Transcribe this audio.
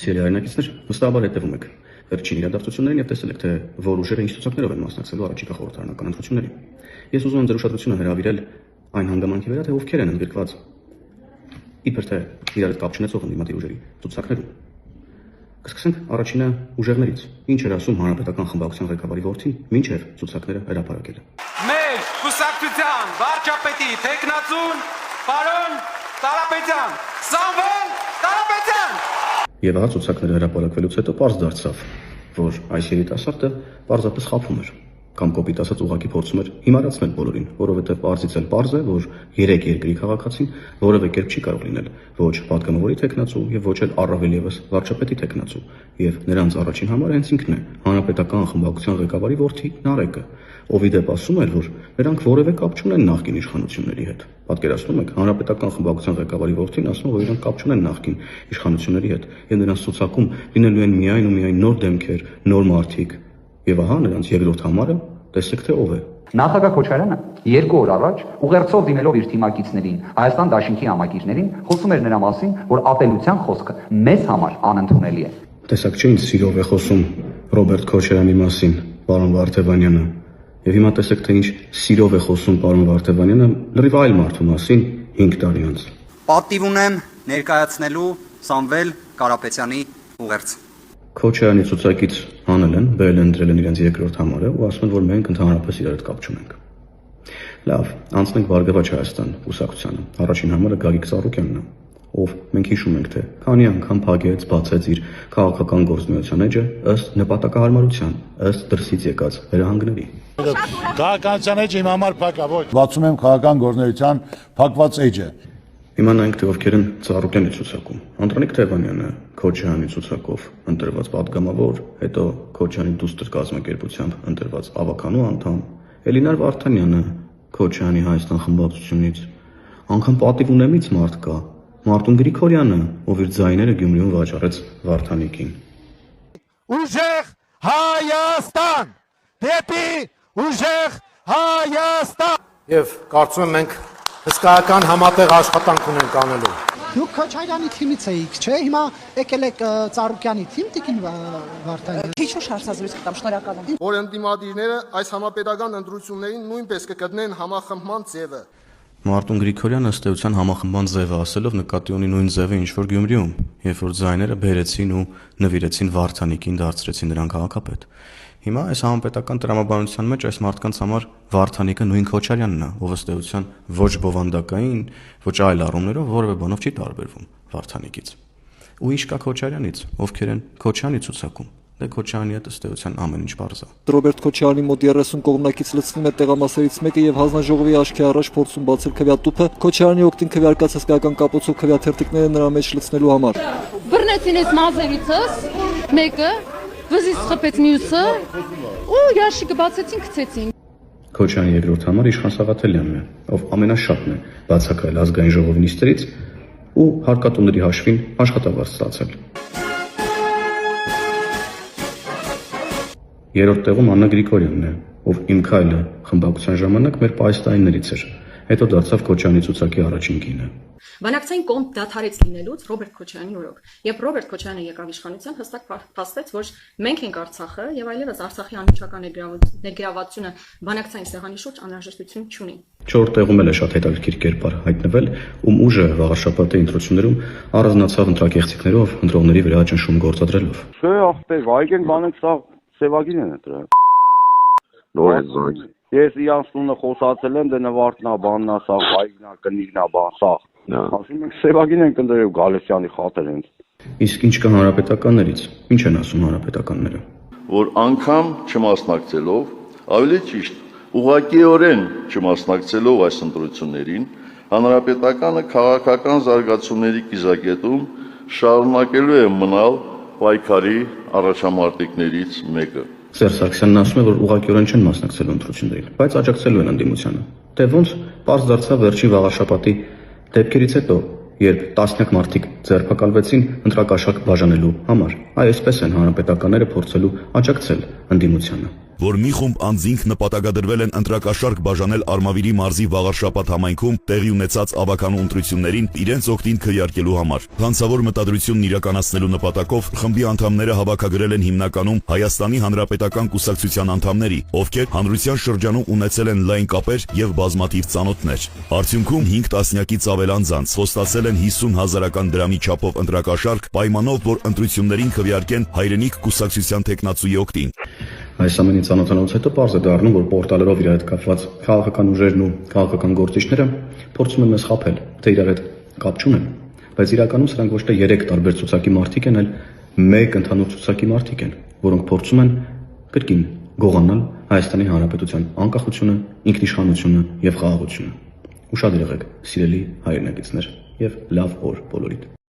Սիրելի հայրենակիցներ, վստահաբար հետևում եք վերջին իրադարձություններին եւ տեսել եք, թե որ ուժերը ինչ ցուցակներով են մասնակցելու առաջիկա խորհրդարանական ընտրություններին։ Ես ուզում եմ ձեր ուշադրությունը հրավիրել այն հանգամանքի վրա, թե ովքեր են ընդգրկված իբր թե իրար հետ կապ չունեցող ընդդիմադիր ուժերի ցուցակներում։ Կսկսենք առաջինը ուժեղներից։ Ինչ էր ասում հանրապետական խմբակցության ղեկավարի որդին, մինչև ցուցակները հրապարակելը։ Մեր կուսակցության վարչապետի տեխնացուն պարոն Տարապետյան, Սամվել Տարապետյան։ Եվ ահա ցուցակները հրապարակվելուց հետո պարզ դարձավ, որ այս երիտասարդը պարզապես խաբում էր, կամ կոպիտ ասած ուղղակի փորձում էր հիմարացնել բոլորին, որովհետև պարզից էլ պարզ է, որ 3 երկրի քաղաքացին որևէ կերպ չի կարող լինել ոչ պատգամավորի տեխնացու եւ ոչ էլ առավել եւս վարչապետի տեխնացու, եւ նրանց առաջին համարը հենց ինքն է, հանրապետական խմբակցության ղեկավարի որդի Նարեկը, ով ի դեպ ասում էր, որ նրանք որևէ կապ չունեն նախկին իշխանությունների հետ։ Պատկերացնում եք, հանրապետական խմբակցության ղեկավարի որդին ասում, որ իրանք կապ չունեն նախկին իշխանությունների հետ, եւ նրանց ցուցակում լինելու են միայն ու միայն նոր դեմքեր, նոր մարդիկ։ Եվ ահա նրանց երկրորդ համարը, տեսեք թե ով է։ Նախագահ Քոչարյանը 2 օր առաջ ուղերձով դիմելով իր թիմակիցներին, Հայաստան Դաշինքի համակիրներին, խոսում էր նրա մասին, որ ապելության խոսքը մեզ համար անընդունելի է։ Տեսակ չէ ինչ սիրով է խոսում Ռոբերտ Քոչարյանի մասին, պարոն Վարդևանյանը։ Եվ հիմա տեսեք թե ինչ սիրով է խոսում պարոն Վարդևանյանը լրիվ այլ մարդու մասին 5 տարի անց։ Պատիվ ունեմ ներկայացնելու Սամվել Կարապետյանի ուղերձ։ Քոչարյանի ցուցակից հանել են, բերել են դրել են իրենց երկրորդ համարը ու ասում են, որ մենք ընդհանրապես իրար հետ կապ չունենք։ Լավ, անցնենք Բարգավաճ Հայաստան կուսակցությանը։ Առաջին համարը Գագիկ Ծառուկյանն է, ով մենք հիշում ենք, թե քանի անգամ փակեց, բացեց իր քաղաքական գործունեության էջը ըստ նպատակահարմարության, ըստ դրսից եկած վերահանգների։ Քաղաքականության էջը իմ համար փակ է, ոչ։ Բացում եմ քաղաքական գործունեության փակված էջը։ Հիմա նայենք, թե ովքեր են Ծառուկյանի ցուցակում։ Անդրանիկ Թևանյանը Քոչարյանի ցուցակով ընտրված պատգամավոր, հետո Քոչարյանի դուստր կազմակերպությամբ ընտրված ավականու անդամ, Էլինար Վարդանյանը Քոչարյանի Հայաստան խմբակցությունից, անգամ պատիվ ունեմից մարդ կա, Մարտուն Գրիգորյանը, ով իր ձայները Գյումրիում վաճառեց Վարդանիկին։ Ուժեղ Հայաստան, դեպի ուժեղ Հայաստան։ Եվ կարծում եմ մենք հսկայական համատեղ աշխատանք ունենք անելու։ Դուք Քոչարյանի թիմից էիք, չէ՞։ Հիմա եկել եք Ծառուկյանի թիմ, Տիկին Վարդանյան։ Քիչ ուշ հարցազրույց կտամ, շնորհակալ եմ։ Որ ընդդիմադիրները այս համապետական ընտրություններին նույնպես կգտնեն համախմբման ձևը։ Մարտուն Գրիգորյանը ըստ էության համախմբան ձևը ասելով նկատի ունի նույն ձևը, ինչ որ Գյումրիում, երբ որ ձայները բերեցին ու նվիրեցին Վարդանիկին, դարձրեցին նրան քաղաքապետ։ Հիմա այս համապետական տրամաբանության մեջ այս մարդկանց համար Վարդանիկը նույն Քոչարյանն է, ով ըստ էության ոչ բովանդակային, ոչ այլ առումներով որևէ բանով չի տարբերվում Վարդանիկից։ Ու ինչ կա Քոչարյանից, ովքեր են Քոչարյանի ցուցակում։ Դե Քոչարյանի հետ ըստ էության ամեն ինչ պարզ է։ Ռոբերտ Քոչարյանի մոտ 30 կողմնակից լցվում է տեղամասերից մեկը եւ հանձնաժողովի աչքի առաջ փորձում բացել քվյատուփը Քոչարյանի օգտին քվյարկած հսկայական կապոցով քվյաթերթիկները նրա մեջ լցնելու համար։ Բռնեցին այս մազերիցս, մեկը, վզից խփեց մյուսը, ու ящիկը բացեցին, գցեցին։ Քոչարյանի երկրորդ համարը Իշխան Սաղաթելյանն է, ով ամենաշատն է բացակայել ազգային ժողովի նիստերից ու հարկատուների հաշվին աշխատավարձ ստացել։ Երրորդ տեղում Աննա Գրիգորյանն է, ով Իմ քայլը խմբակցության ժամանակ մեր պայստայիններից էր, հետո դարձավ Քոչարյանի ցուցակի առաջին կինը։ Բանակցային կողմ դադարեց լինելուց Ռոբերտ Քոչարյանի օրոք, երբ Ռոբերտ Քոչարյանը եկավ իշխանության, հստակ փաստեց, որ մենք ենք Արցախը եւ այլևս Արցախի անմիջական ներգրավվածությունը բանակցային սեղանի շուրջ անհրաժեշտություն չունի։ Չորրորդ տեղում էլ է շատ հետաքրքիր կերպար հայտնվել, ում ուժը վաղաշաբաթի ընտրություններում առանձնացավ ընտրակեղծիքներով, ընտրողների վրա ճնշում գործադրելով։ Չէ, ախպեր, այգեն բանեք սա Սևագին են դրա։ Նոր է զանգ։ Ես իրանց տունը խոսացել եմ, դե նվարտնա բաննա սա, այգնա, կնիգնա բան սա։ Ասում ենք Սևագին են կնդրել Գալստյանի խաթեր հենց։ Իսկ ինչ կա հանրապետականներից։ Ինչ են ասում հանրապետականները։ Որ անգամ չմասնակցելով, ավելի ճիշտ, ուղղակիորեն չմասնակցելով այս ընտրություններին, հանրապետականը քաղաքական զարգացումների կիզակետում շարունակելու է մնալ պայքարի առաջամարտիկներից մեկը։ Սերժ Սարգսյանն ասում է, որ ուղղակիորեն չեն մասնակցելու ընտրություններին, բայց աջակցելու են ընդդիմությանը։ Դե ոնց պարզ դարձավ վերջին վաղաշաբաթի դեպքերից հետո, երբ տասնյակ մարդիկ ձերբակալվեցին ընտրակաշառք բաժանելու համար։ Այսպես են հանրապետականները փորձելու աջակցել ընդդիմությանը։ որ մի խումբ անձինք նպատակադրվել են ընտրակաշարք բաժանել Արմավիրի մարզի Վաղարշապատ համայնքում տեղի ունեցած ավականու ընտրություններին իրենց օգտին քվեարկելու համար։ Հանցավոր մտադրությունն իրականացնելու նպատակով խմբի անդամները հավաքագրել են հիմնականում Հայաստանի Հանրապետական կուսակցության անդամների, ովքեր հանրության շրջանում ունեցել են լայն կապեր եւ բազմաթիվ ծանոթներ։ Արդյունքում 5 տասնյակից ավել անձանց խոստացել են 50,000 դրամի չափով ընտրակաշարք պայմանով, որ ընտրություններին քվեարկեն հայրենիք կուսակցության տեխնացուի օգտին։ Այս ամենի ծանոթանալուց հետո պարզ է դառնում, որ պորտալերով իրար հետ կապված քաղաքական ուժերն ու քաղաքական գործիչները փորձում են մեզ խաբել, թե իրար հետ կապ չունեն, բայց իրականում սրանք ոչ թե 3 տարբեր ցուցակի մարդիկ են, այլ մեկ ընդհանուր ցուցակի մարդիկ են, որոնք փորձում են կրկին գողանալ Հայաստանի Հանրապետության անկախությունը, ինքնիշխանությունը եւ խաղաղությունը։ Ուշադիր եղեք, սիրելի հայրենակիցներ, եւ լավ օր բոլորիդ։